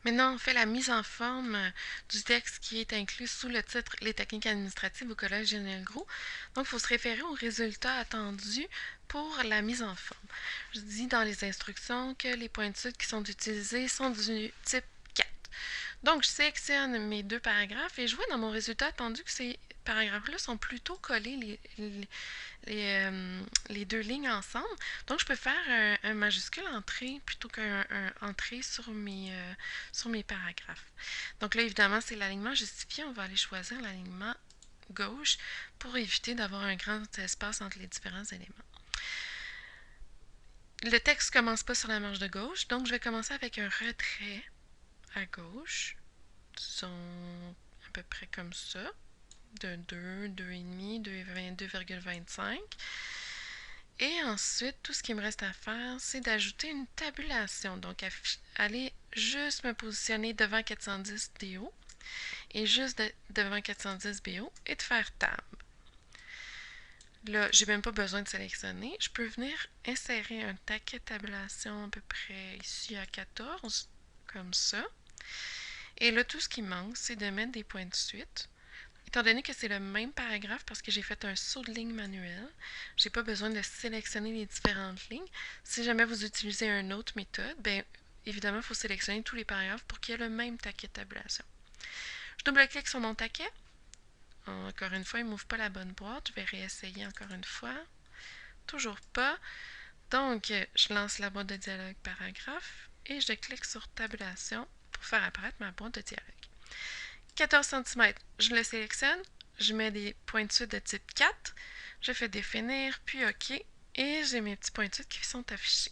Maintenant, on fait la mise en forme du texte qui est inclus sous le titre Les techniques administratives au Collège Général Gros. Donc, il faut se référer aux résultats attendus pour la mise en forme. Je dis dans les instructions que les pointures qui sont utilisées sont du type 4. Donc, je sélectionne mes deux paragraphes et je vois dans mon résultat attendu que ces paragraphes-là sont plutôt collés les deux lignes ensemble. Donc, je peux faire un majuscule entrée plutôt qu'un entrée sur mes paragraphes. Donc là, évidemment, c'est l'alignement justifié. On va aller choisir l'alignement gauche pour éviter d'avoir un grand espace entre les différents éléments. Le texte ne commence pas sur la marge de gauche, donc je vais commencer avec un retrait à gauche, disons à peu près comme ça, de 2, 2,5, 2,25. Et ensuite, tout ce qui me reste à faire, c'est d'ajouter une tabulation. Donc, aller juste me positionner devant 410 DO et juste devant 410 BO et de faire Tab. Là, j'ai même pas besoin de sélectionner. Je peux venir insérer un taquet de tabulation à peu près ici à 14, comme ça. Et là, tout ce qui manque, c'est de mettre des points de suite. Étant donné que c'est le même paragraphe parce que j'ai fait un saut de ligne manuel, j'ai pas besoin de sélectionner les différentes lignes. Si jamais vous utilisez une autre méthode, bien évidemment, il faut sélectionner tous les paragraphes pour qu'il y ait le même taquet de tabulation. Je double-clique sur mon taquet. Encore une fois, il ne m'ouvre pas la bonne boîte. Je vais réessayer encore une fois. Toujours pas. Donc, je lance la boîte de dialogue paragraphe et je clique sur tabulation pour faire apparaître ma boîte de dialogue. 14 cm, je le sélectionne, je mets des points de suite de type 4, je fais définir, puis OK, et j'ai mes petits points de suite qui sont affichés.